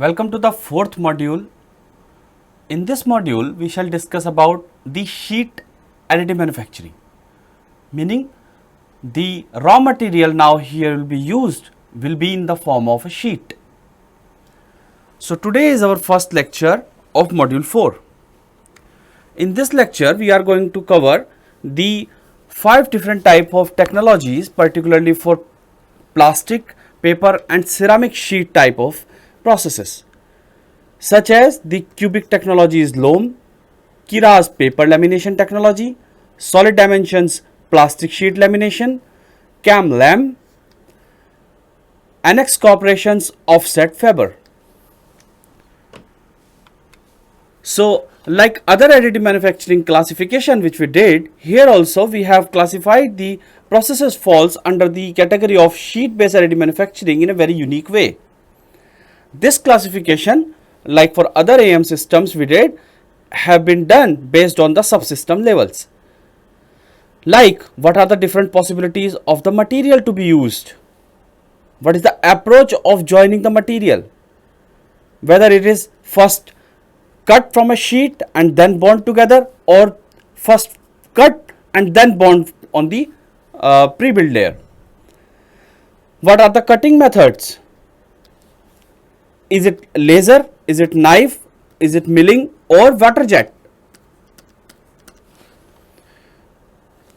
Welcome to the fourth module. In this module, we shall discuss about the sheet additive manufacturing, meaning the raw material now here will be used will be in the form of a sheet. So today is our first lecture of module 4. In this lecture, we are going to cover the 5 different type of technologies, particularly for plastic, paper and ceramic sheet type of processes, such as the cubic technology is loam, Kira's paper lamination technology, solid dimensions plastic sheet lamination, CAM-LAM, Annex Corporation's offset Faber. So like other additive manufacturing classification which we did, here also we have classified the processes falls under the category of sheet based additive manufacturing in a very unique way. This classification, like for other AM systems we did, have been done based on the subsystem levels. Like what are the different possibilities of the material to be used? What is the approach of joining the material? Whether it is first cut from a sheet and then bond together, or first cut and then bond on the pre-built layer. What are the cutting methods? Is it laser? Is it knife? Is it milling or water jet?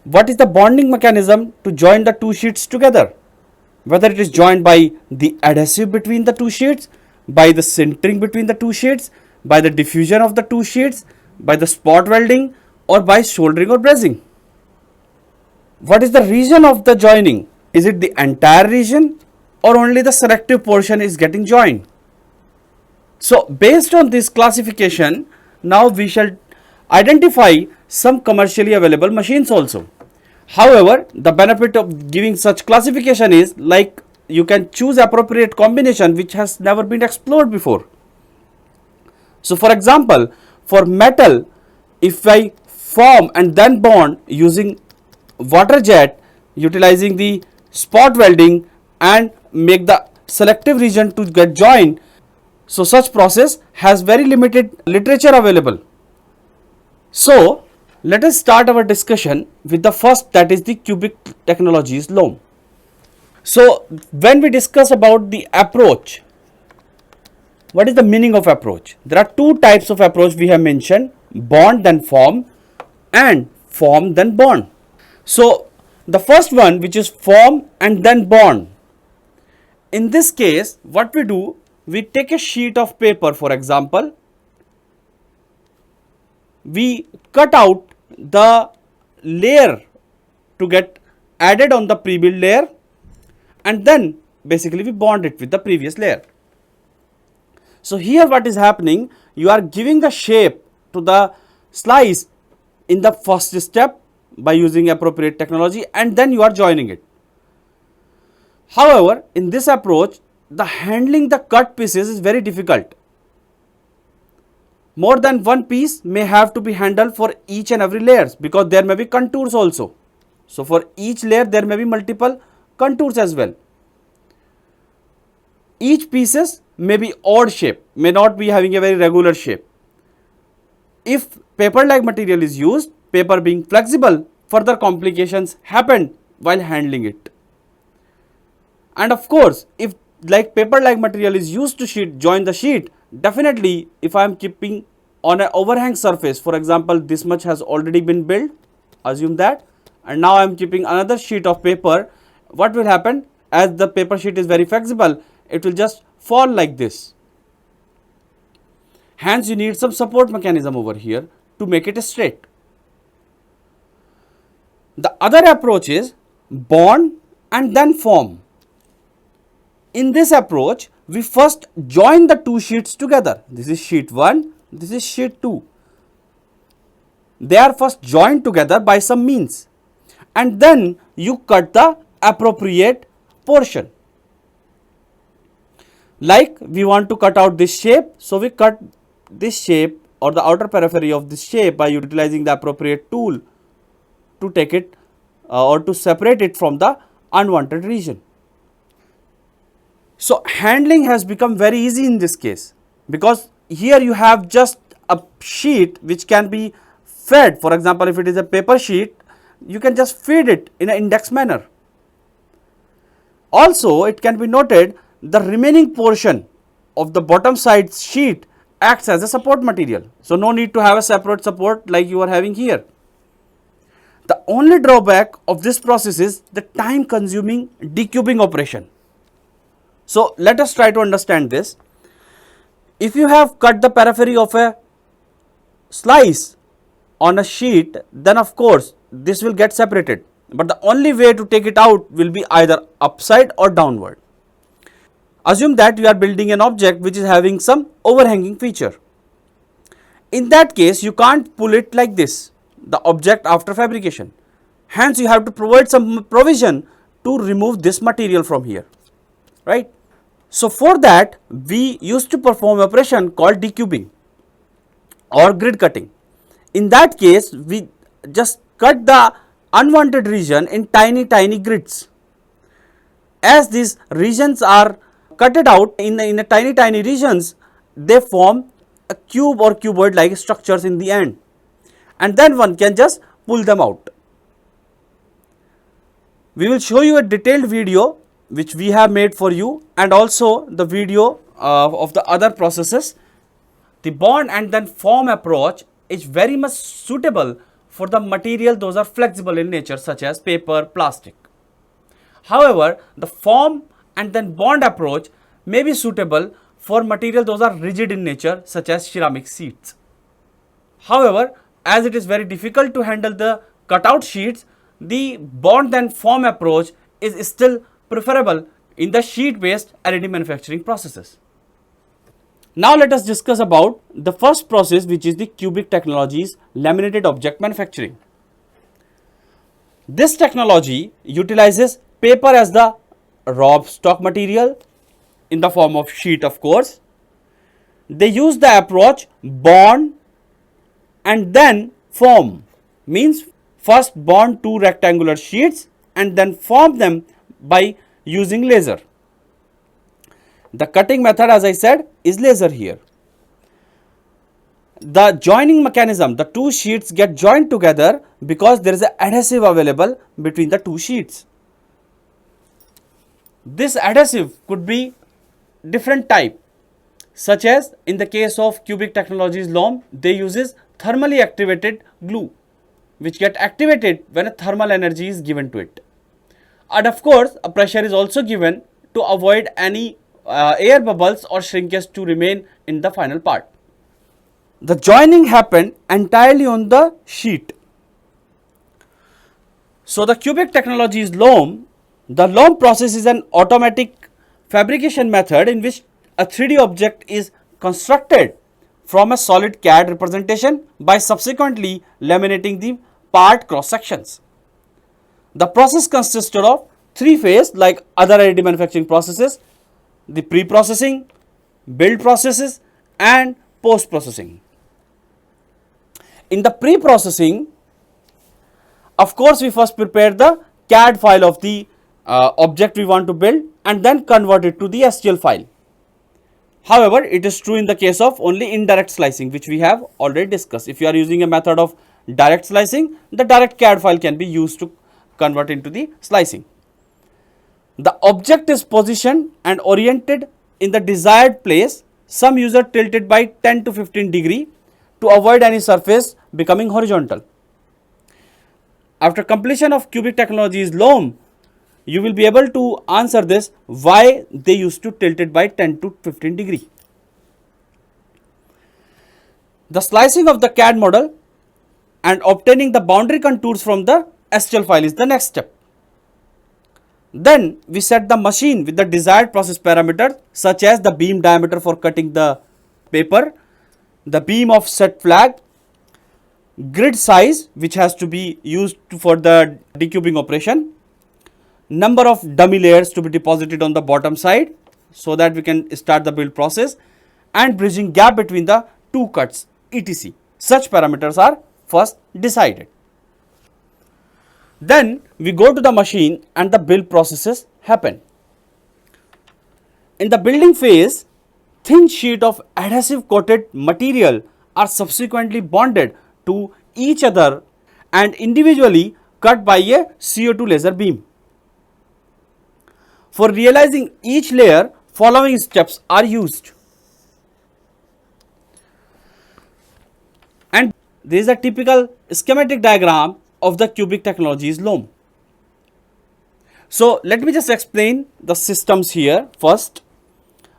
What is the bonding mechanism to join the two sheets together? Whether it is joined by the adhesive between the two sheets, by the sintering between the two sheets, by the diffusion of the two sheets, by the spot welding or by soldering or brazing. What is the region of the joining? Is it the entire region or only the selective portion is getting joined? So based on this classification, now we shall identify some commercially available machines also. However, the benefit of giving such classification is like you can choose appropriate combination which has never been explored before. So for example, for metal, if I form and then bond using water jet, utilizing the spot welding and make the selective region to get joined, so such process has very limited literature available. So let us start our discussion with the first, that is the cubic technologies loam. So when we discuss about the approach, what is the meaning of approach? There are two types of approach we have mentioned: bond then form and form then bond. So the first one, which is form and then bond, in this case what we do, we take a sheet of paper, for example, we cut out the layer to get added on the pre-built layer, and then basically we bond it with the previous layer. So here what is happening, you are giving a shape to the slice in the first step by using appropriate technology, and then you are joining it. However, in this approach, the handling the cut pieces is very difficult. More than one piece may have to be handled for each and every layers, because there may be contours also. So for each layer there may be multiple contours as well. Each pieces may be odd shape, may not be having a very regular shape. If paper like material is used, paper being flexible, further complications happen while handling it. And of course, if like paper like material is used to join the sheet, definitely if I am keeping on an overhang surface, for example this much has already been built, assume that, and now I am keeping another sheet of paper, what will happen, as the paper sheet is very flexible, it will just fall like this. Hence you need some support mechanism over here to make it straight. The other approach is bond and then form. In this approach, we first join the two sheets together. This is sheet 1, this is sheet 2. They are first joined together by some means, and then you cut the appropriate portion. Like we want to cut out this shape, so we cut this shape or the outer periphery of this shape by utilizing the appropriate tool to take it or to separate it from the unwanted region. So handling has become very easy in this case, because here you have just a sheet which can be fed. For example, if it is a paper sheet, you can just feed it in an index manner. Also, it can be noted the remaining portion of the bottom side sheet acts as a support material. So no need to have a separate support like you are having here. The only drawback of this process is the time consuming decubing operation. So let us try to understand this. If you have cut the periphery of a slice on a sheet, then of course this will get separated, but the only way to take it out will be either upside or downward. Assume that you are building an object which is having some overhanging feature. In that case, you can't pull it like this, the object after fabrication. Hence, you have to provide some provision to remove this material from here, right? So for that, we used to perform operation called decubing or grid cutting. In that case, we just cut the unwanted region in tiny grids. As these regions are cutted out in a tiny regions, they form a cube or cuboid like structures in the end, and then one can just pull them out. We will show you a detailed video which we have made for you, and also the video of the other processes. The bond and then form approach is very much suitable for the material those are flexible in nature, such as paper, plastic. However, the form and then bond approach may be suitable for material those are rigid in nature, such as ceramic sheets. However, as it is very difficult to handle the cutout sheets, the bond then form approach is still preferable in the sheet based LED manufacturing processes. Now let us discuss about the first process, which is the Cubic Technologies laminated object manufacturing. This technology utilizes paper as the raw stock material in the form of sheet, of course. They use the approach bond and then form, means first bond two rectangular sheets and then form them by using laser. The cutting method, as I said, is laser here. The joining mechanism, the two sheets get joined together because there is an adhesive available between the two sheets. This adhesive could be different type, such as in the case of Cubic Technologies LOM, they uses thermally activated glue, which get activated when a thermal energy is given to it. And of course, a pressure is also given to avoid any air bubbles or shrinkage to remain in the final part. The joining happened entirely on the sheet. So the Cubic Technologies LOM, the LOM process is an automatic fabrication method in which a 3D object is constructed from a solid CAD representation by subsequently laminating the part cross sections. The process consisted of three phases like other LED manufacturing processes: the pre-processing, build processes and post-processing. In the pre-processing, of course, we first prepare the CAD file of the object we want to build and then convert it to the STL file. However, it is true in the case of only indirect slicing, which we have already discussed. If you are using a method of direct slicing, the direct CAD file can be used to convert into the slicing. The object is positioned and oriented in the desired place, some user tilted by 10 to 15 degree to avoid any surface becoming horizontal. After completion of Cubic Technologies LOM, you will be able to answer this why they used to tilt it by 10 to 15 degree. The slicing of the CAD model and obtaining the boundary contours from the STL file is the next step. Then we set the machine with the desired process parameters, such as the beam diameter for cutting the paper, the beam offset flag, grid size which has to be used for the decubing operation, number of dummy layers to be deposited on the bottom side so that we can start the build process, and bridging gap between the two cuts, etc. Such parameters are first decided. Then we go to the machine and the build processes happen. In the building phase, thin sheet of adhesive coated material are subsequently bonded to each other and individually cut by a CO2 laser beam. For realizing each layer, following steps are used. And this is a typical schematic diagram of the cubic technologies loom. So let me just explain the systems here first,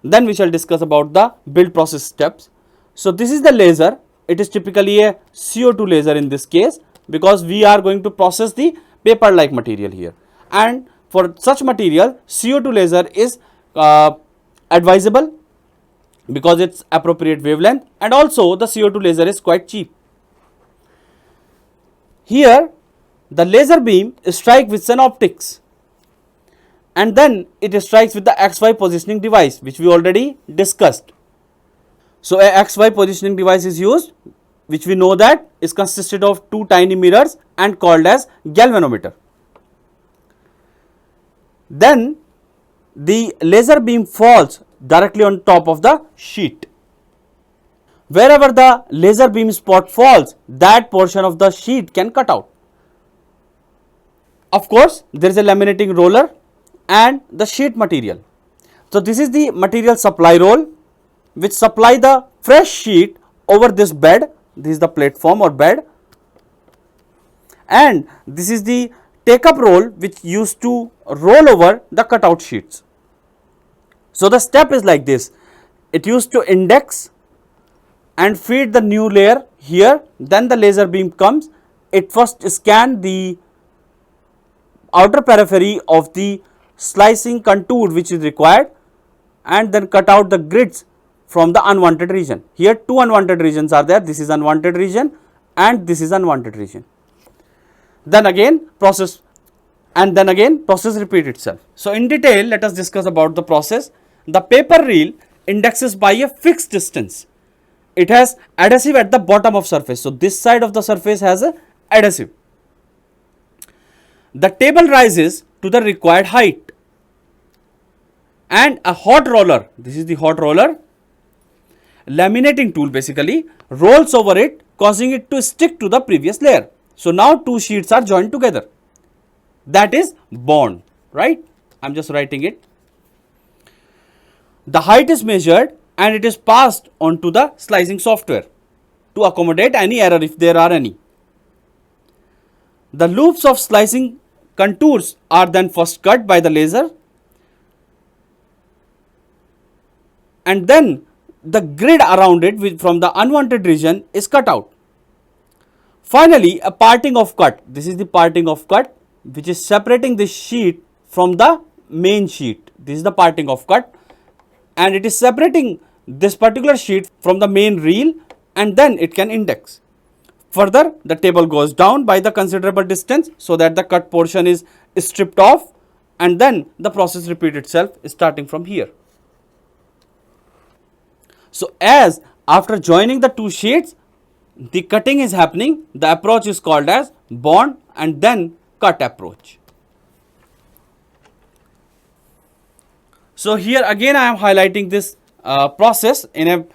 then we shall discuss about the build process steps. So this is the laser. It is typically a CO2 laser in this case, because we are going to process the paper like material here, and for such material CO2 laser is advisable because it's appropriate wavelength, and also the CO2 laser is quite cheap. Here the laser beam strikes with an optics, and then it strikes with the XY positioning device, which we already discussed. So a XY positioning device is used, which we know that is consisted of two tiny mirrors and called as galvanometer. Then the laser beam falls directly on top of the sheet. Wherever the laser beam spot falls, that portion of the sheet can cut out. Of course, there is a laminating roller and the sheet material. So this is the material supply roll, which supply the fresh sheet over this bed. This is the platform or bed, and this is the take up roll, which used to roll over the cutout sheets. So the step is like this: it used to index and feed the new layer here, then the laser beam comes, it first scan the outer periphery of the slicing contour which is required, and then cut out the grids from the unwanted region. Here two unwanted regions are there, this is unwanted region and this is unwanted region. Then again process, and then again process repeat itself. So in detail let us discuss about the process. The paper reel indexes by a fixed distance. It has adhesive at the bottom of surface. So this side of the surface has a adhesive. The table rises to the required height, and a hot roller, this is the hot roller, laminating tool basically, rolls over it, causing it to stick to the previous layer. So now two sheets are joined together. That is bond, right? I am just writing it. The height is measured and it is passed on to the slicing software to accommodate any error if there are any. The loops of slicing contours are then first cut by the laser, and then the grid around it from the unwanted region is cut out. Finally, a parting of cut. This is the parting of cut, which is separating this sheet from the main sheet. This is the parting of cut, and it is separating this particular sheet from the main reel, and then it can index. Further, the table goes down by the considerable distance so that the cut portion is stripped off, and then the process repeats itself starting from here. So as after joining the two sheets, the cutting is happening, the approach is called as bond and then cut approach. So here again I am highlighting this process in a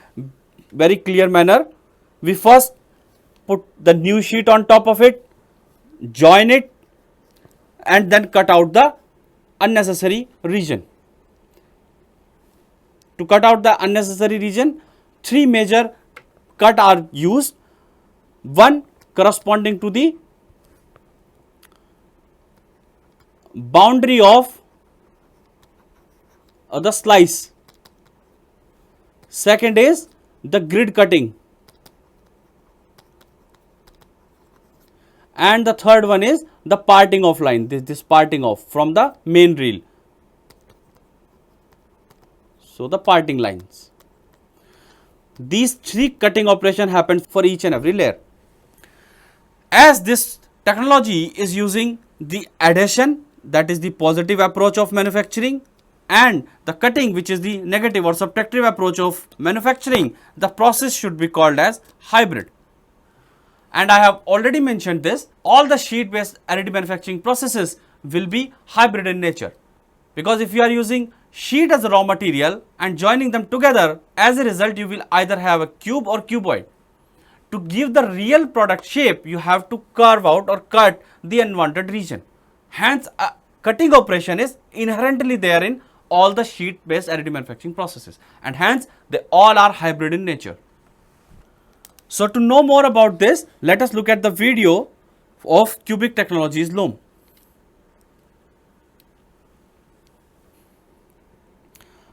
very clear manner. We first put the new sheet on top of it, join it, and then cut out the unnecessary region. To cut out the unnecessary region, three major cut are used. One corresponding to the boundary of the slice. Second is the grid cutting, and the third one is the parting off line, this parting off from the main reel. So the parting lines. These three cutting operation happens for each and every layer. As this technology is using the adhesion, that is the positive approach of manufacturing, and the cutting, which is the negative or subtractive approach of manufacturing, the process should be called as hybrid. And I have already mentioned this, all the sheet based additive manufacturing processes will be hybrid in nature, because if you are using sheet as a raw material and joining them together. As a result, you will either have a cube or cuboid. To give the real product shape, you have to carve out or cut the unwanted region. Hence, a cutting operation is inherently there in all the sheet based additive manufacturing processes, and hence they all are hybrid in nature. So to know more about this, let us look at the video of Cubic Technologies loom.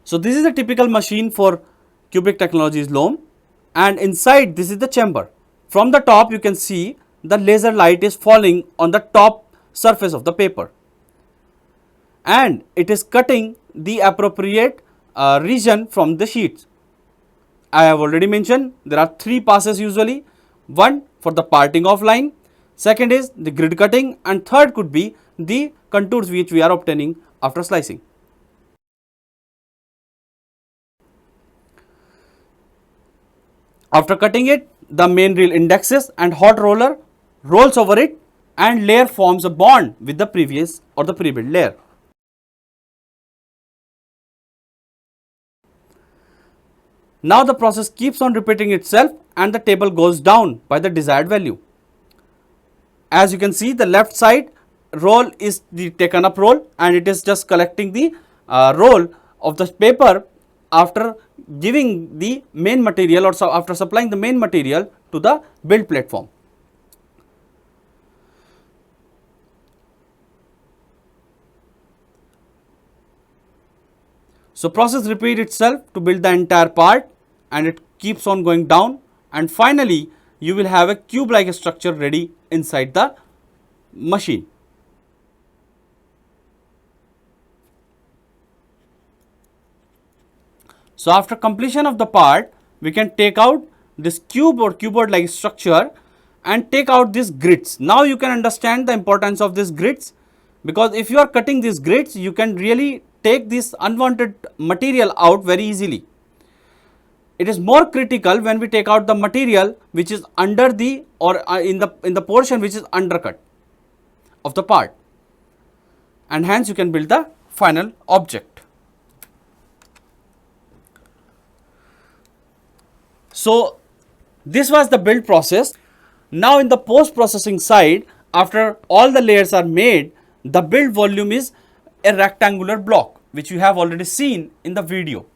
So this is a typical machine for Cubic Technologies loom, and inside this is the chamber. From the top you can see the laser light is falling on the top surface of the paper, and it is cutting the appropriate region from the sheets. I have already mentioned there are three passes usually. One for the parting of line, second is the grid cutting, and third could be the contours which we are obtaining after slicing. After cutting it, the main reel indexes and hot roller rolls over it, and layer forms a bond with the previous or the pre-built layer. Now the process keeps on repeating itself and the table goes down by the desired value. As you can see, the left side roll is the taken up roll, and it is just collecting the roll of the paper after giving the main material, or so after supplying the main material to the build platform. So process repeat itself to build the entire part, and it keeps on going down, and finally you will have a cube like structure ready inside the machine. So after completion of the part, we can take out this cube or cuboid like structure and take out these grids. Now you can understand the importance of these grids, because if you are cutting these grids, you can really take this unwanted material out very easily. It is more critical when we take out the material which is under the or in the portion which is undercut of the part, and hence you can build the final object. So this was the build process. Now in the post processing side, after all the layers are made, the build volume is a rectangular block, which you have already seen in the video.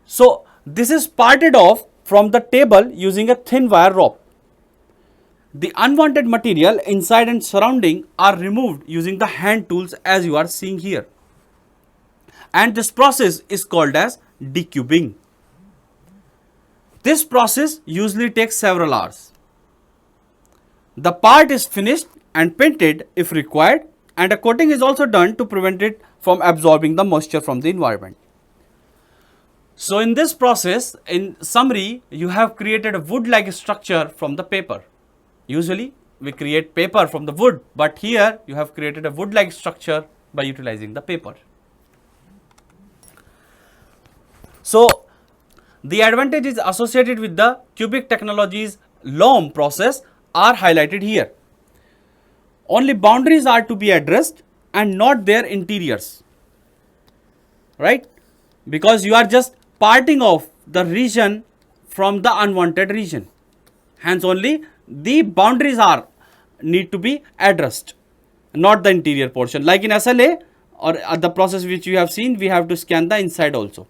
So this is parted off from the table using a thin wire rope. The unwanted material inside and surrounding are removed using the hand tools as you are seeing here. And this process is called as decubing. This process usually takes several hours. The part is finished and painted if required, and a coating is also done to prevent it from absorbing the moisture from the environment. So in this process, in summary, you have created a wood-like structure from the paper. Usually we create paper from the wood, but here you have created a wood-like structure by utilizing the paper. So the advantages associated with the Cubic Technologies loom process are highlighted here. Only boundaries are to be addressed and not their interiors, right? Because you are just parting off the region from the unwanted region. Hence only the boundaries are need to be addressed, not the interior portion. Like in SLA or the process which you have seen, we have to scan the inside also.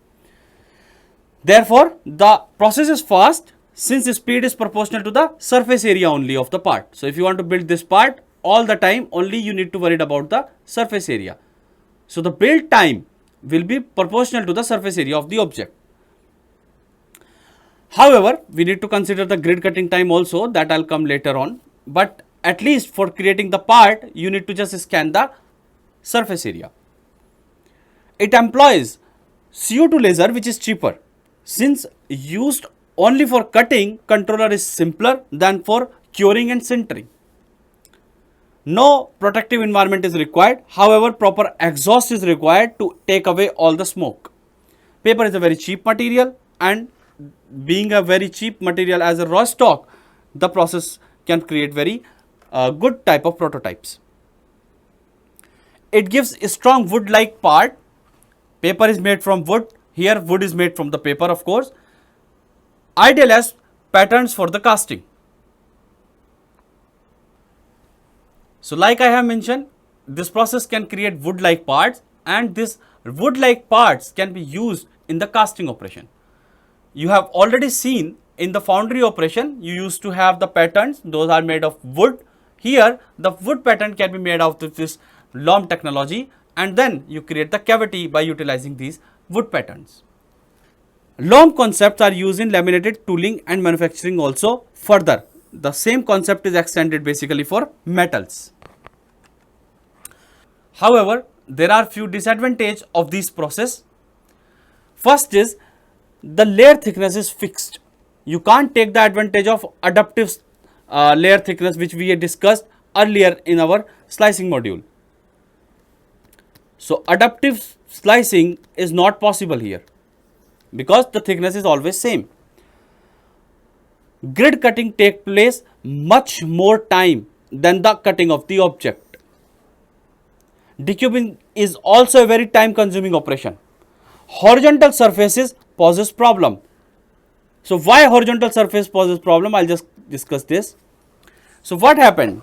Therefore, the process is fast since the speed is proportional to the surface area only of the part. So if you want to build this part, all the time only you need to worry about the surface area. So the build time will be proportional to the surface area of the object. However, we need to consider the grid cutting time also, that I'll come later on. But at least for creating the part, you need to just scan the surface area. It employs CO2 laser, which is cheaper. Since used only for cutting, controller is simpler than for curing and sintering. No protective environment is required. However, proper exhaust is required to take away all the smoke. Paper is a very cheap material, and being a very cheap material as a raw stock, the process can create very good type of prototypes. It gives a strong wood-like part. Paper is made from wood. Here wood is made from the paper, of course. Ideal as patterns for the casting. So like I have mentioned, this process can create wood-like parts, and this wood-like parts can be used in the casting operation. You have already seen in the foundry operation, you used to have the patterns, those are made of wood. Here the wood pattern can be made out of this LOM technology, and then you create the cavity by utilizing these wood patterns. LOM concepts are used in laminated tooling and manufacturing also. Further, the same concept is extended basically for metals. However, there are few disadvantages of this process. First is the layer thickness is fixed. You can't take the advantage of adaptive layer thickness, which we had discussed earlier in our slicing module. So adaptive slicing is not possible here because the thickness is always same. Grid cutting takes place much more time than the cutting of the object. Decubing is also a very time consuming operation. Horizontal surfaces poses problem. So why horizontal surface poses problem? I'll just discuss this. So what happened?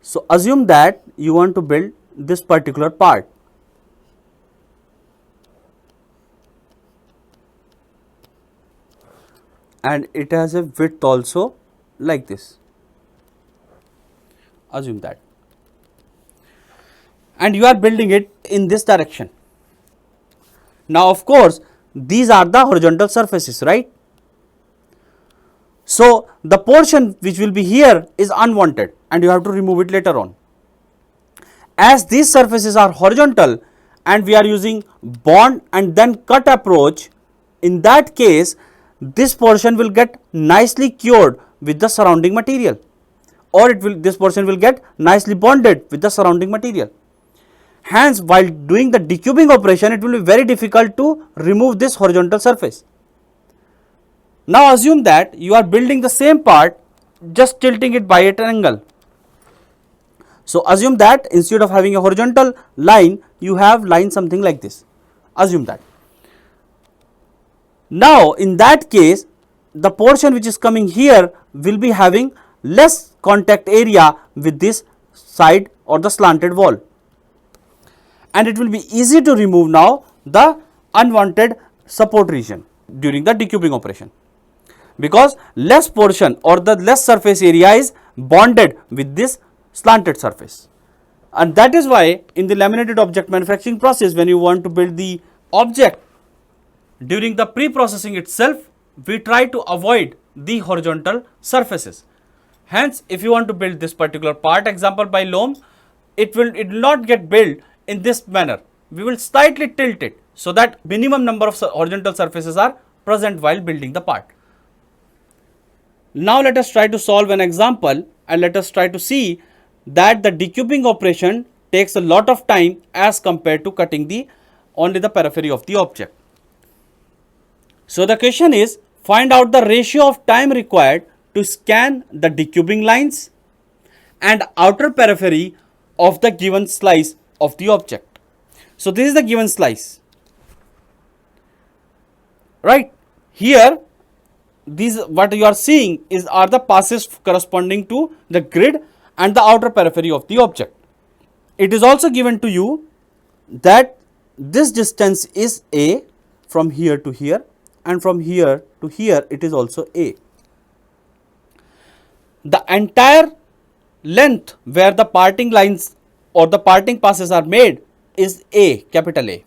So assume that you want to build this particular part. And it has a width also like this. Assume that. And you are building it in this direction. Now of course, these are the horizontal surfaces, right? So the portion which will be here is unwanted and you have to remove it later on. As these surfaces are horizontal and we are using bond and then cut approach, in that case this portion will get nicely cured with the surrounding material, or this portion will get nicely bonded with the surrounding material. Hence, while doing the decubing operation, it will be very difficult to remove this horizontal surface. Now assume that you are building the same part, just tilting it by at an angle. So assume that instead of having a horizontal line, you have line something like this. Assume that. Now in that case, the portion which is coming here will be having less contact area with this side or the slanted wall. And it will be easy to remove now the unwanted support region during the decubing operation, because less portion or the less surface area is bonded with this slanted surface. And that is why in the laminated object manufacturing process, when you want to build the object, during the pre-processing itself, we try to avoid the horizontal surfaces. Hence, if you want to build this particular part, example by LOM, it will not get built in this manner. We will slightly tilt it so that minimum number of horizontal surfaces are present while building the part. Now let us try to solve an example and let us try to see that the decubing operation takes a lot of time as compared to cutting only the periphery of the object. So the question is, find out the ratio of time required to scan the decubing lines and outer periphery of the given slice of the object. So this is the given slice, right? Here these what you are seeing are the passes corresponding to the grid and the outer periphery of the object. It is also given to you that this distance is A from here to here, and from here to here it is also A. The entire length where the parting lines or the parting passes are made is A, capital A,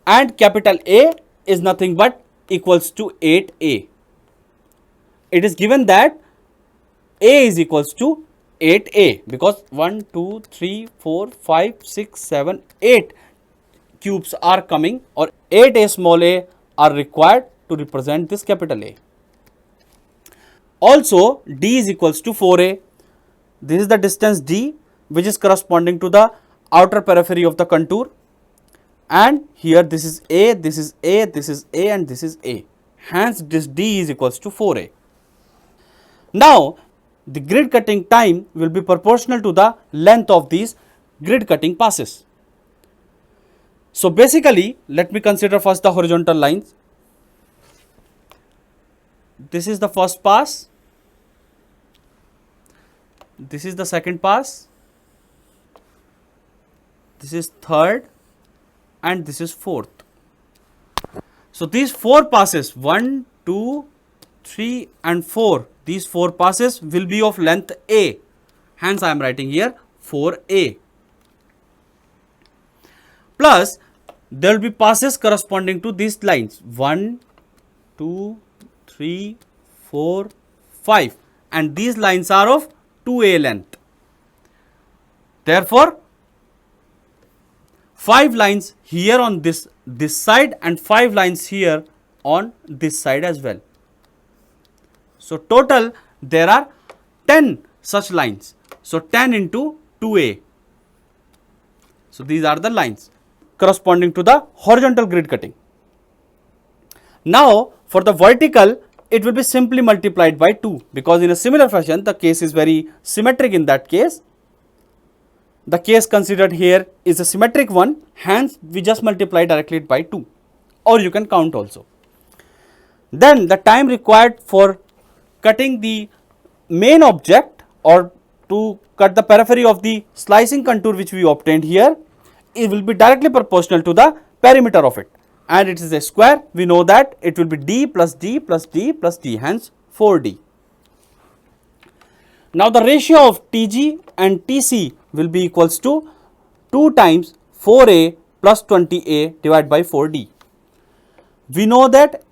and capital A is nothing but equals to 8A. It is given that A is equals to 8A because 1, 2, 3, 4, 5, 6, 7, 8 cubes are coming, or 8A small a are required to represent this capital A. Also D is equals to 4A. This is the distance D, which is corresponding to the outer periphery of the contour, and here this is A, this is A, this is A, and this is A. Hence this D is equals to 4A. Now the grid cutting time will be proportional to the length of these grid cutting passes. So basically, let me consider first the horizontal lines. This is the first pass, this is the second pass, this is third, and this is fourth. So these 4 passes, 1, 2, 3 and 4, these 4 passes will be of length A, hence I am writing here 4A. Plus there will be passes corresponding to these lines 1, 2, 3, 4, 5, and these lines are of 2A length. Therefore 5 lines here on this side and 5 lines here on this side as well. So total there are 10 such lines. So 10 into 2A. So these are the lines corresponding to the horizontal grid cutting. Now for the vertical, it will be simply multiplied by 2, because in a similar fashion the case is very symmetric. In that case, the case considered here is a symmetric one, hence we just multiply directly by 2, or you can count also. Then the time required for cutting the main object or to cut the periphery of the slicing contour which we obtained here, it will be directly proportional to the perimeter of it, and it is a square. We know that it will be d plus d plus d plus d, hence 4d. Now the ratio of Tg and Tc will be equals to 2 times 4a plus 20a divided by 4d. We know that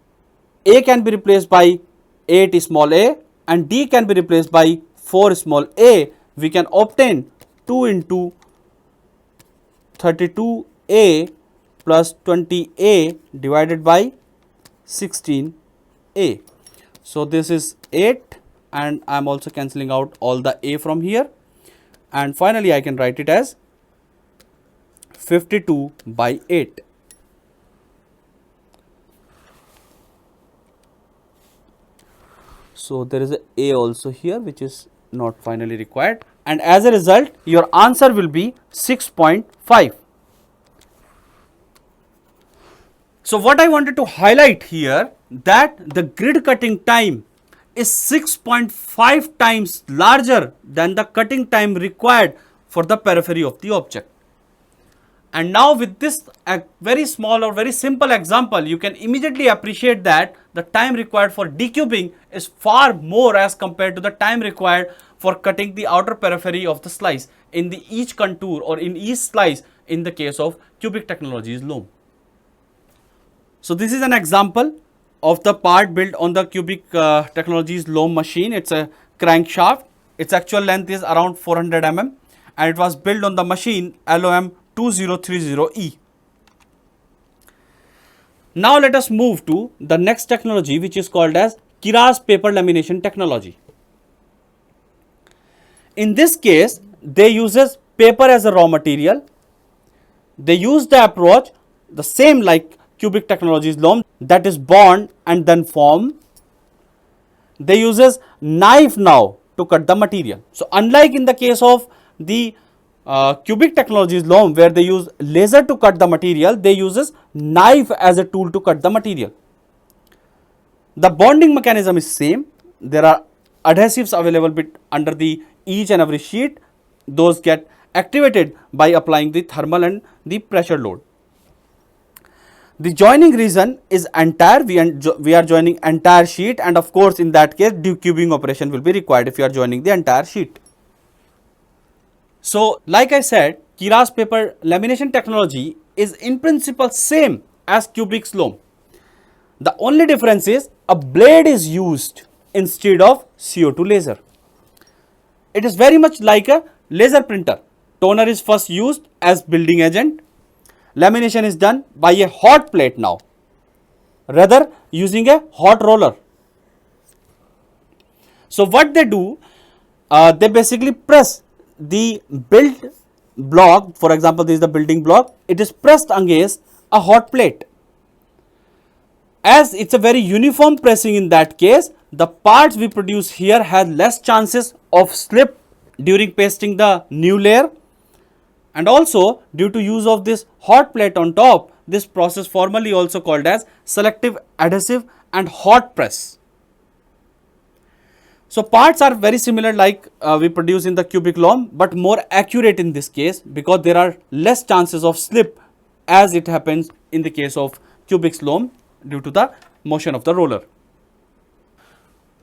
a can be replaced by 8 small a and d can be replaced by 4 small a. We can obtain 2 into 32a plus 20a divided by 16a. So this is 8, and I am also cancelling out all the a from here, and finally I can write it as 52 by 8. So there is a also here which is not finally required, and as a result your answer will be 6.5. So what I wanted to highlight here, that the grid cutting time is 6.5 times larger than the cutting time required for the periphery of the object. And now with this very small or very simple example, you can immediately appreciate that the time required for decubing is far more as compared to the time required for cutting the outer periphery of the slice in the each contour or in each slice in the case of Cubic Technologies loom. So this is an example of the part built on the Cubic Technologies loom machine. It's a crankshaft. Its actual length is around 400 mm and it was built on the machine LOM 2030E. Now let us move to the next technology, which is called as Kiraz paper lamination technology. In this case, they uses paper as a raw material. They use the approach the same like Cubic Technologies loom, that is bond and then form. They uses knife now to cut the material. So unlike in the case of the Cubic Technologies loom where they use laser to cut the material, they uses knife as a tool to cut the material. The bonding mechanism is same. There are adhesives available under the each and every sheet. Those get activated by applying the thermal and the pressure load. The joining region is entire. We are joining entire sheet, and of course in that case decubing operation will be required if you are joining the entire sheet. So like I said, Kiraz paper lamination technology is in principle same as Cubic's loom. The only difference is a blade is used instead of CO2 laser. It is very much like a laser printer. Toner is first used as building agent. Lamination is done by a hot plate now, rather using a hot roller. So what they do, they basically press the built block. For example, this is the building block. It is pressed against a hot plate. As it's a very uniform pressing in that case, the parts we produce here has less chances of slip during pasting the new layer, And also due to use of this hot plate on top, this process formally also called as selective adhesive and hot press. So parts are very similar like we produce in the cubic loam, but more accurate in this case because there are less chances of slip as it happens in the case of cubic loam due to the motion of the roller.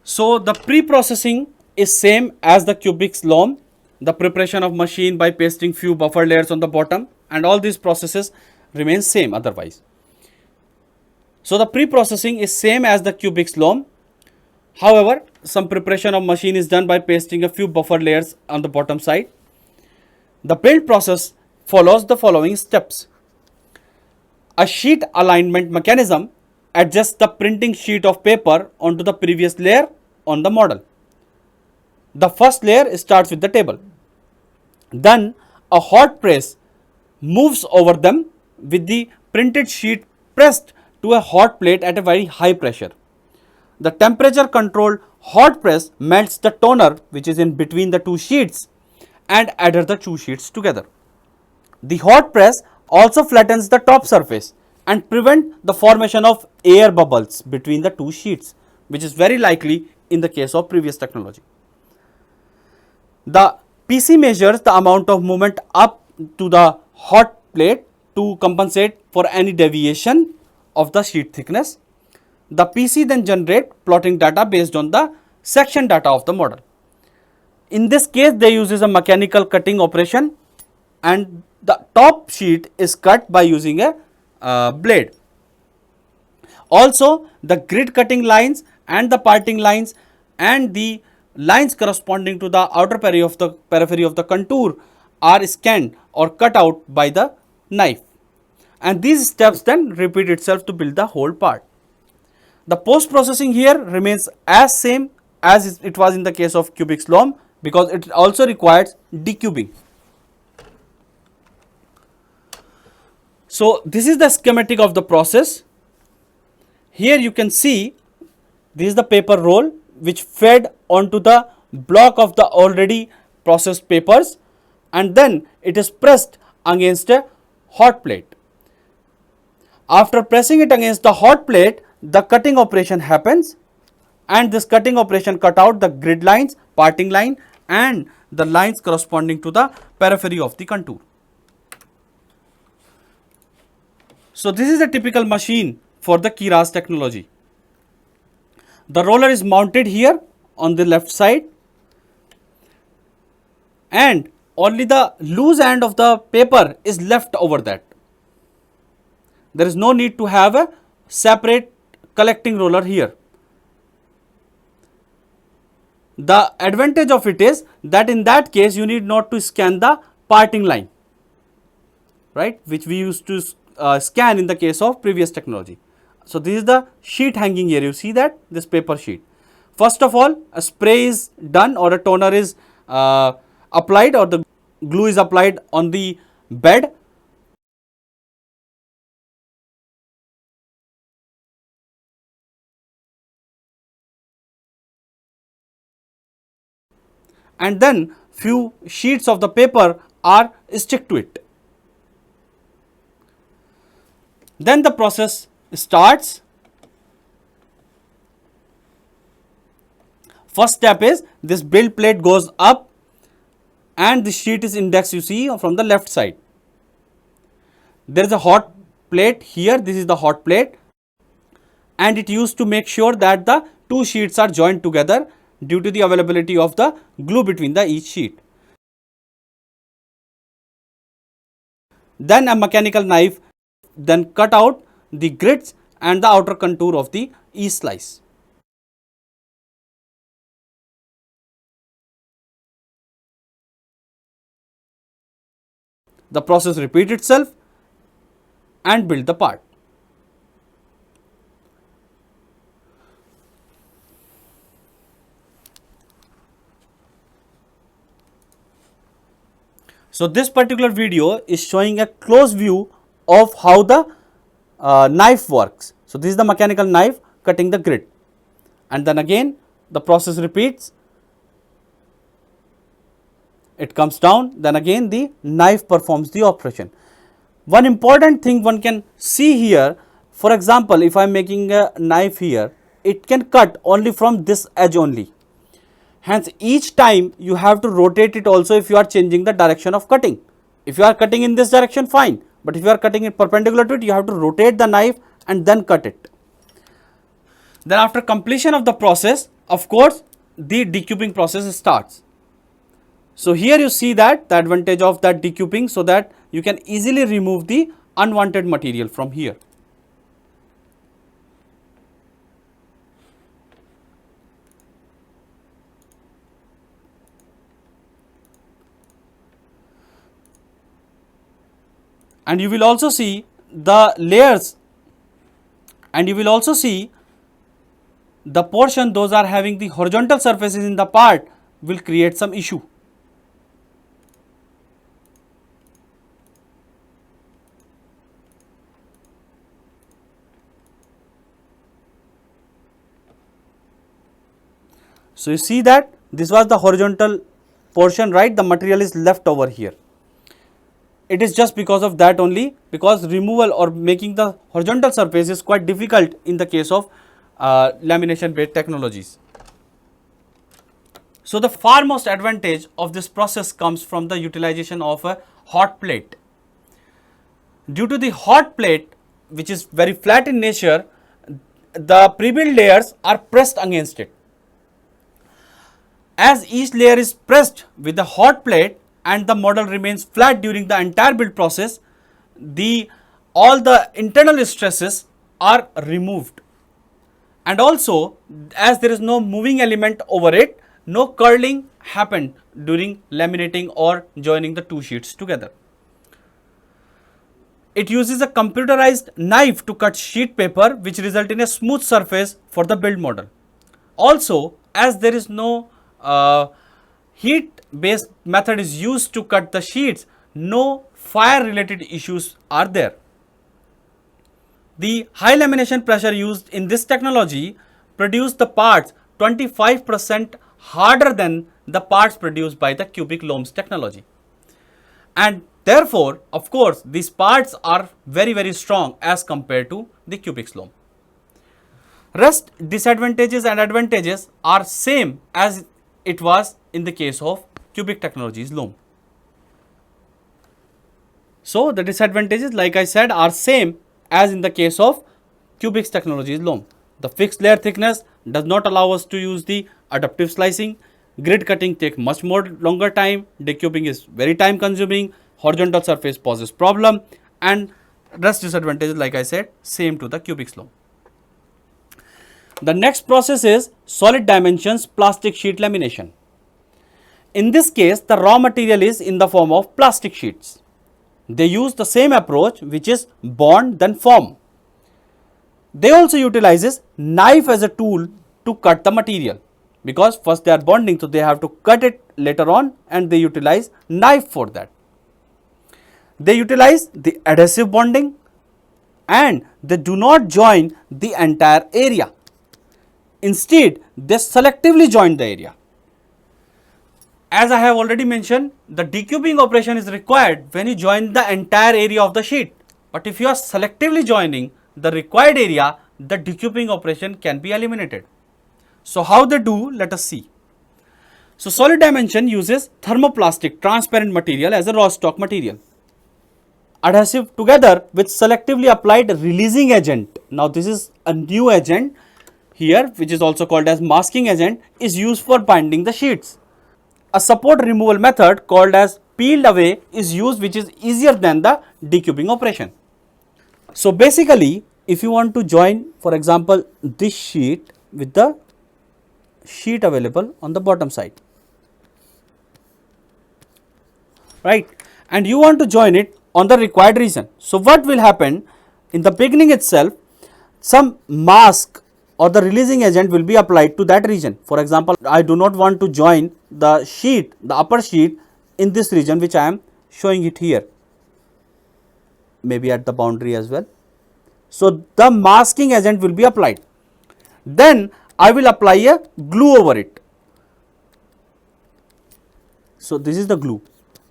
So the pre-processing is same as the cubic loam, the preparation of machine by pasting few buffer layers on the bottom, and all these processes remain same otherwise. So the pre-processing is same as the cubic loam. However, some preparation of machine is done by pasting a few buffer layers on the bottom side. The build process follows the following steps. A sheet alignment mechanism adjusts the printing sheet of paper onto the previous layer on the model. The first layer starts with the table. Then a hot press moves over them with the printed sheet pressed to a hot plate at a very high pressure. The temperature controlled hot press melts the toner which is in between the two sheets and adheres the two sheets together. The hot press also flattens the top surface and prevent the formation of air bubbles between the two sheets, which is very likely in the case of previous technology. The PC measures the amount of movement up to the hot plate to compensate for any deviation of the sheet thickness. The PC then generate plotting data based on the section data of the model. In this case, they uses a mechanical cutting operation and the top sheet is cut by using a blade. Also, the grid cutting lines and the parting lines and the lines corresponding to the outer periphery of the contour are scanned or cut out by the knife. And these steps then repeat itself to build the whole part. The post processing here remains as same as it was in the case of cubic loam because it also requires decubing. So this is the schematic of the process. Here you can see this is the paper roll which fed onto the block of the already processed papers and then it is pressed against a hot plate. After pressing it against the hot plate, the cutting operation happens and this cutting operation cut out the grid lines, parting line and the lines corresponding to the periphery of the contour. So this is a typical machine for the Keras technology. The roller is mounted here on the left side and only the loose end of the paper is left over that. There is no need to have a separate collecting roller here. The advantage of it is that in that case you need not to scan the parting line, right, which we used to scan in the case of previous technology. So this is the sheet hanging here, you see that this paper sheet. First of all, a spray is done or a toner is applied or the glue is applied on the bed. And then few sheets of the paper are stick to it. Then the process starts. First step is this build plate goes up and the sheet is indexed, you see, from the left side. There is a hot plate here, this is the hot plate and it used to make sure that the two sheets are joined together due to the availability of the glue between the each sheet. Then a mechanical knife then cut out the grids and the outer contour of the each slice. The process repeats itself and build the part. So this particular video is showing a close view of how the knife works. So this is the mechanical knife cutting the grid and then again the process repeats it comes down, then again the knife performs the operation. One important thing one can see here, for example, if I am making a knife here, it can cut only from this edge only. Hence, each time you have to rotate it also if you are changing the direction of cutting. If you are cutting in this direction, fine, but if you are cutting it perpendicular to it, you have to rotate the knife and then cut it. Then after completion of the process, of course, the decuping process starts. So here you see that the advantage of that decuping, so that you can easily remove the unwanted material from here. And you will also see the layers, and you will also see the portion those are having the horizontal surfaces in the part will create some issue. So you see that this was the horizontal portion, right? The material is left over here. It is just because of that only, because removal or making the horizontal surface is quite difficult in the case of lamination based technologies. So the foremost advantage of this process comes from the utilization of a hot plate. Due to the hot plate, which is very flat in nature, the pre-built layers are pressed against it. As each layer is pressed with the hot plate and the model remains flat during the entire build process, all the internal stresses are removed. And also, as there is no moving element over it, no curling happened during laminating or joining the two sheets together. It uses a computerized knife to cut sheet paper, which result in a smooth surface for the build model. Also, as there is no heat based method is used to cut the sheets, no fire related issues are there. The high lamination pressure used in this technology produce the parts 25% harder than the parts produced by the cubic LOMS technology. And therefore, of course, these parts are very strong as compared to the cubic LOM. Rest disadvantages and advantages are same as it was in the case of cubic technologies LOM. So the disadvantages, like I said, are same as in the case of cubic technologies LOM. The fixed layer thickness does not allow us to use the adaptive slicing. Grid cutting takes much more longer time. Decuping is very time consuming. Horizontal surface poses problem, and rest disadvantages, like I said, same to the cubic LOM. The next process is solid dimensions plastic sheet lamination. In this case, the raw material is in the form of plastic sheets. They use the same approach, which is bond then form. They also utilizes knife as a tool to cut the material, because first they are bonding, so they have to cut it later on, and they utilize knife for that. They utilize the adhesive bonding, and they do not join the entire area. Instead, they selectively join the area. As I have already mentioned, the decuping operation is required when you join the entire area of the sheet. But if you are selectively joining the required area, the decuping operation can be eliminated. So how they do, let us see. So solid dimension uses thermoplastic transparent material as a raw stock material. Adhesive together with selectively applied releasing agent. Now this is a new agent here, which is also called as masking agent, is used for binding the sheets. A support removal method called as peeled away is used, which is easier than the decuping operation. So basically, if you want to join, for example, this sheet with the sheet available on the bottom side, right, and you want to join it on the required region. So what will happen in the beginning itself, some mask or the releasing agent will be applied to that region. For example, I do not want to join the sheet, the upper sheet in this region, which I am showing it here, maybe at the boundary as well. So the masking agent will be applied. Then I will apply a glue over it. So this is the glue.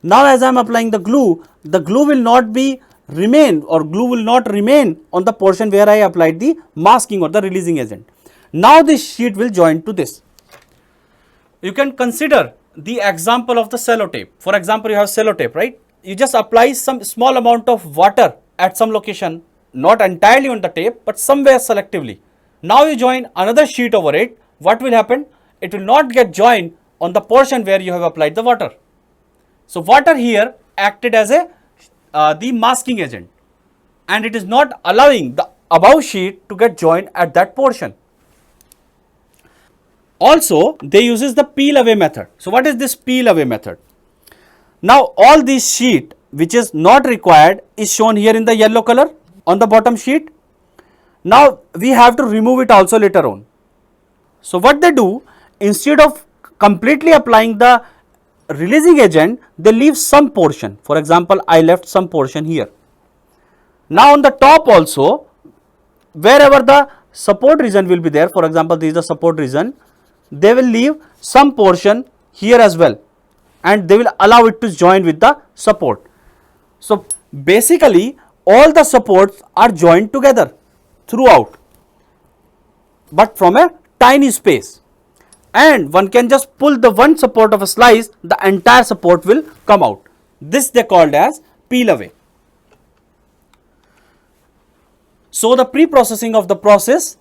Now as I am applying the glue will not be remain or glue will not remain on the portion where I applied the masking or the releasing agent. Now this sheet will join to this. You can consider the example of the sellotape. For example, you have sellotape, right? You just apply some small amount of water at some location, not entirely on the tape, but somewhere selectively. Now you join another sheet over it. What will happen? It will not get joined on the portion where you have applied the water. So water here acted as a the masking agent, and it is not allowing the above sheet to get joined at that portion. Also, they uses the peel away method. So what is this peel away method? Now all this sheet which is not required is shown here in the yellow color on the bottom sheet. Now we have to remove it also later on. So what they do, instead of completely applying the releasing agent, they leave some portion. For example, I left some portion here. Now on the top also, wherever the support region will be there, for example, this is the support region, they will leave some portion here as well, and they will allow it to join with the support. So basically all the supports are joined together throughout, but from a tiny space, and one can just pull the one support of a slice, the entire support will come out. This they called as peel away. So the pre-processing of the process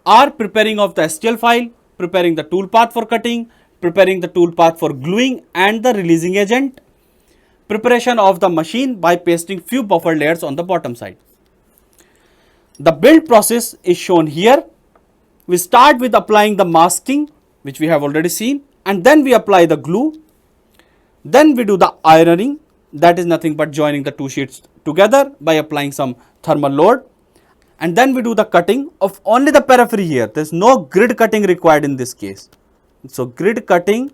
are preparing of the STL file, preparing the tool path for cutting, preparing the tool path for gluing and the releasing agent, preparation of the machine by pasting few buffer layers on the bottom side. The build process is shown here. We start with applying the masking, which we have already seen, and then we apply the glue. Then we do the ironing, that is nothing but joining the two sheets together by applying some thermal load. And then we do the cutting of only the periphery here. There is no grid cutting required in this case. So grid cutting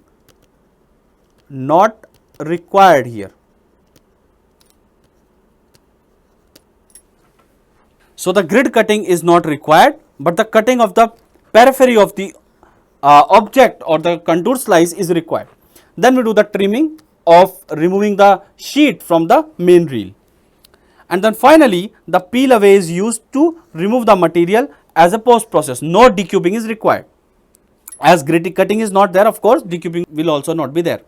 not required here. So the grid cutting is not required, but the cutting of the periphery of the object or the contour slice is required. Then we do the trimming of removing the sheet from the main reel. And then finally the peel away is used to remove the material as a post process. No decubing is required. As grid cutting is not there, of course decubing will also not be there.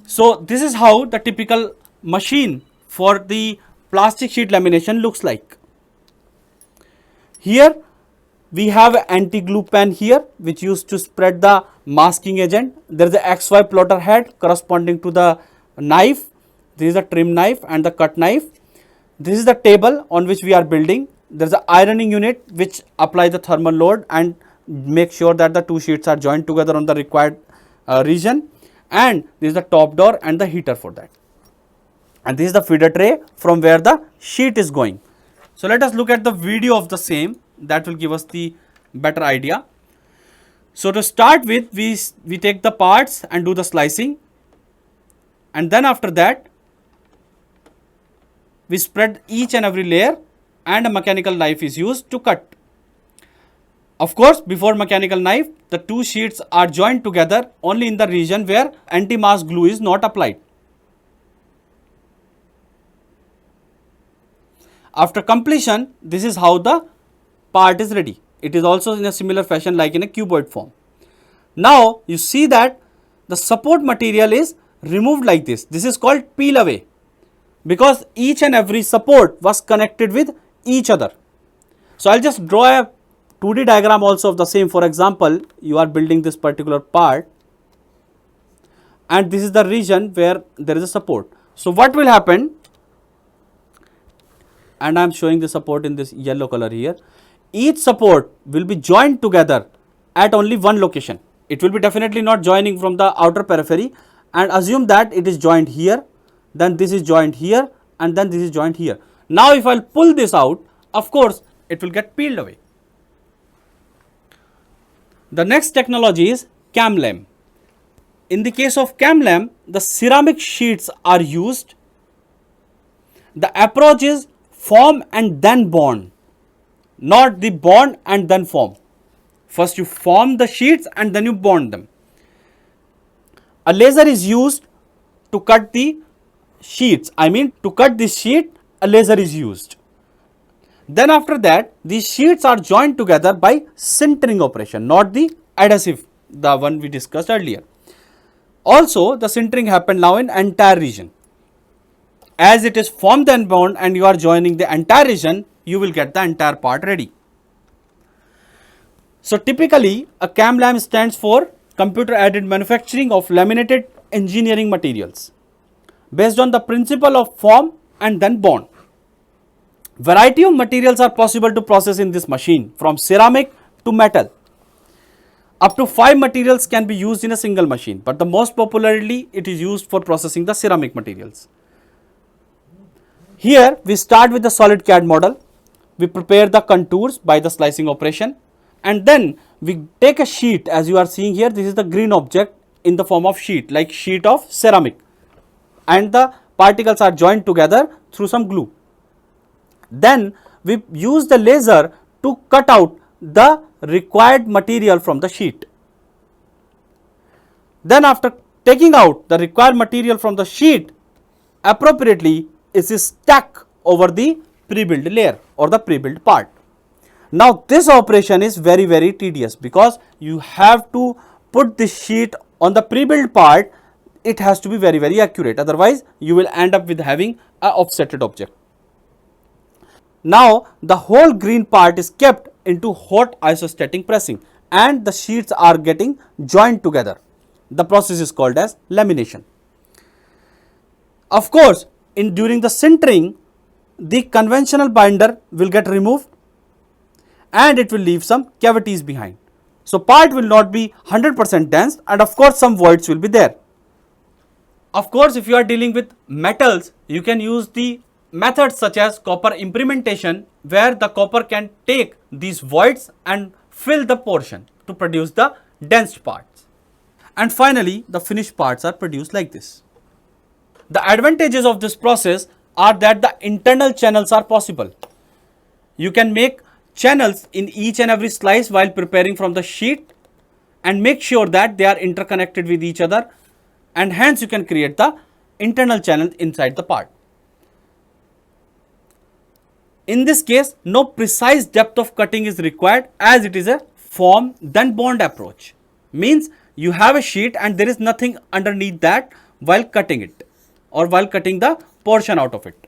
So this is how the typical machine for the plastic sheet lamination looks like. Here we have an anti-glue pen here which used to spread the masking agent. There is a XY plotter head corresponding to the knife. This is the trim knife and the cut knife. This is the table on which we are building. There is an ironing unit which applies the thermal load and make sure that the two sheets are joined together on the required region. And this is the top door and the heater for that. And this is the feeder tray from where the sheet is going. So let us look at the video of the same, that will give us the better idea. So to start with, we take the parts and do the slicing, and then after that we spread each and every layer, and a mechanical knife is used to cut. Of course, before mechanical knife, the two sheets are joined together only in the region where anti-mask glue is not applied. After completion, this is how the part is ready. It is also in a similar fashion like in a cuboid form. Now you see that the support material is removed like this. This is called peel away, because each and every support was connected with each other. So I'll just draw a 2D diagram also of the same. For example, you are building this particular part, and this is the region where there is a support. So what will happen, and I am showing the support in this yellow color here. Each support will be joined together at only one location. It will be definitely not joining from the outer periphery, and assume that it is joined here, then this is joined here, and then this is joined here. Now if I will pull this out, of course it will get peeled away. The next technology is CAMLAM. In the case of CAMLAM, the ceramic sheets are used. The approach is form and then bond, not the bond and then form. First you form the sheets and then you bond them. A laser is used to cut the sheets. I mean, to cut this sheet, a laser is used. Then after that, these sheets are joined together by sintering operation, not the adhesive, the one we discussed earlier. Also, the sintering happened now in entire region. As it is formed and bond and you are joining the entire region, you will get the entire part ready. So typically, a CAM-LAM stands for Computer Aided Manufacturing of Laminated Engineering Materials, based on the principle of form and then bond. Variety of materials are possible to process in this machine, from ceramic to metal. Up to 5 materials can be used in a single machine, but the most popularly it is used for processing the ceramic materials. Here we start with the solid CAD model. We prepare the contours by the slicing operation, and then we take a sheet. As you are seeing here, this is the green object in the form of sheet, like sheet of ceramic, and the particles are joined together through some glue. Then we use the laser to cut out the required material from the sheet. Then after taking out the required material from the sheet, appropriately it is stacked over the pre-built layer or the pre-built part. Now this operation is very tedious, because you have to put the sheet on the pre-built part. It has to be very accurate, otherwise you will end up with having a offsetted object. Now the whole green part is kept into hot isostatic pressing and the sheets are getting joined together. The process is called as lamination. Of course, during the sintering, the conventional binder will get removed and it will leave some cavities behind. So part will not be 100% dense, and of course some voids will be there. Of course, if you are dealing with metals, you can use the methods such as copper implementation, where the copper can take these voids and fill the portion to produce the dense parts. And finally, the finished parts are produced like this. The advantages of this process are that the internal channels are possible. You can make channels in each and every slice while preparing from the sheet and make sure that they are interconnected with each other, and hence you can create the internal channel inside the part. In this case, no precise depth of cutting is required, as it is a form then bond approach. Means you have a sheet and there is nothing underneath that while cutting it or while cutting the portion out of it.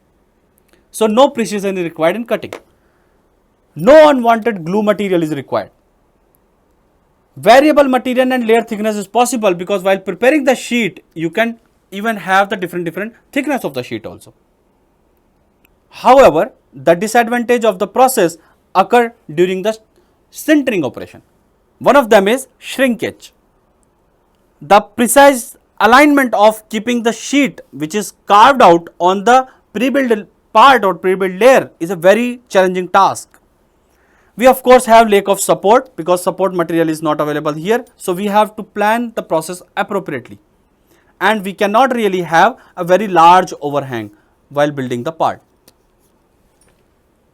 So no precision is required in cutting. No unwanted glue material is required. Variable material and layer thickness is possible, because while preparing the sheet you can even have the different thickness of the sheet also. However, the disadvantage of the process occur during the sintering operation. One of them is shrinkage. The precise alignment of keeping the sheet which is carved out on the pre-built part or pre-built layer is a very challenging task. We of course have lack of support, because support material is not available here. So we have to plan the process appropriately, and we cannot really have a very large overhang while building the part.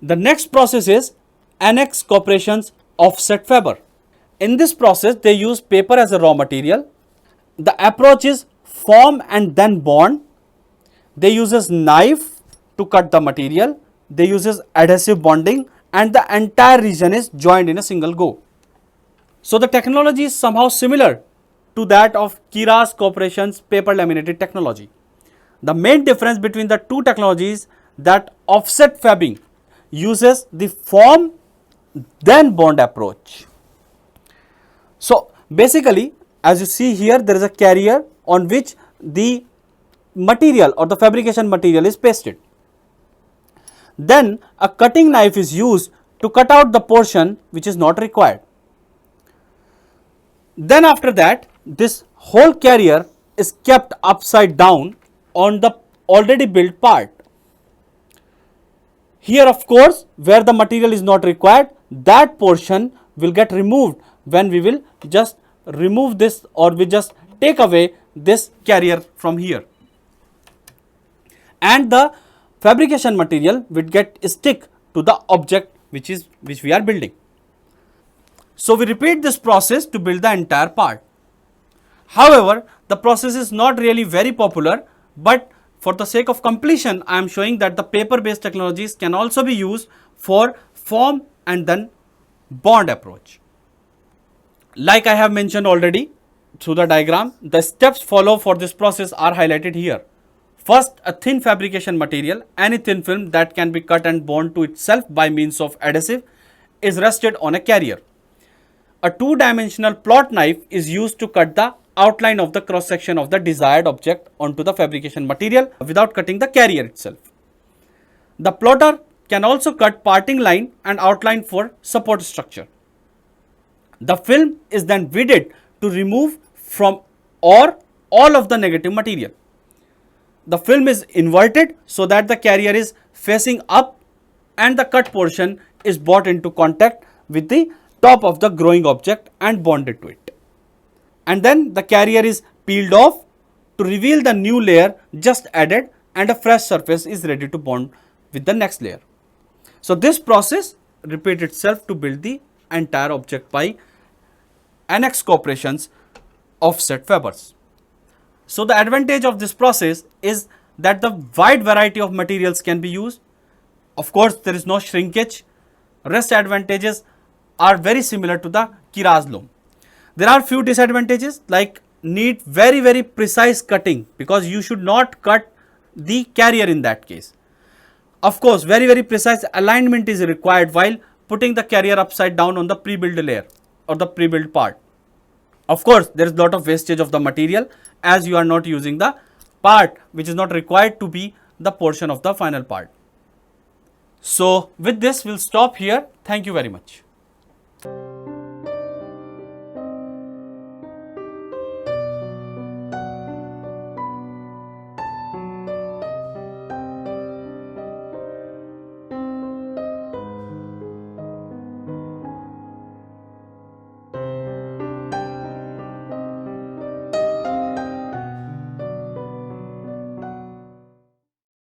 The next process is Annex Corporation's offset faber. In this process, they use paper as a raw material. The approach is form and then bond. They use knife to cut the material. They use adhesive bonding, and the entire region is joined in a single go. So the technology is somehow similar to that of Kiraz Corporation's paper laminated technology. The main difference between the two technologies, that offset fabbing uses the form then bond approach. So basically, as you see here, there is a carrier on which the material or the fabrication material is pasted. Then a cutting knife is used to cut out the portion which is not required. Then after that, this whole carrier is kept upside down on the already built part. Here of course, where the material is not required, that portion will get removed when we will just remove this, or we just take away this carrier from here, and the fabrication material will get stick to the object which we are building. So we repeat this process to build the entire part. However, the process is not really very popular, but for the sake of completion, I am showing that the paper based technologies can also be used for form and then bond approach. Like I have mentioned already through the diagram, the steps followed for this process are highlighted here. First, a thin fabrication material, any thin film that can be cut and bound to itself by means of adhesive, is rested on a carrier. A two-dimensional plot knife is used to cut the outline of the cross section of the desired object onto the fabrication material without cutting the carrier itself. The plotter can also cut parting line and outline for support structure. The film is then weeded to remove from or all of the negative material. The film is inverted so that the carrier is facing up and the cut portion is brought into contact with the top of the growing object and bonded to it. And then the carrier is peeled off to reveal the new layer just added, and a fresh surface is ready to bond with the next layer. So this process repeats itself to build the entire object by annex operations of set fibers. So the advantage of this process is that the wide variety of materials can be used. Of course, there is no shrinkage. Rest advantages are very similar to the Kiraz loom. There are few disadvantages like need very precise cutting, because you should not cut the carrier in that case. Of course, very precise alignment is required while putting the carrier upside down on the pre-built layer or the pre-built part. Of course, there is a lot of wastage of the material as you are not using the part which is not required to be the portion of the final part. So with this, we'll stop here. Thank you very much.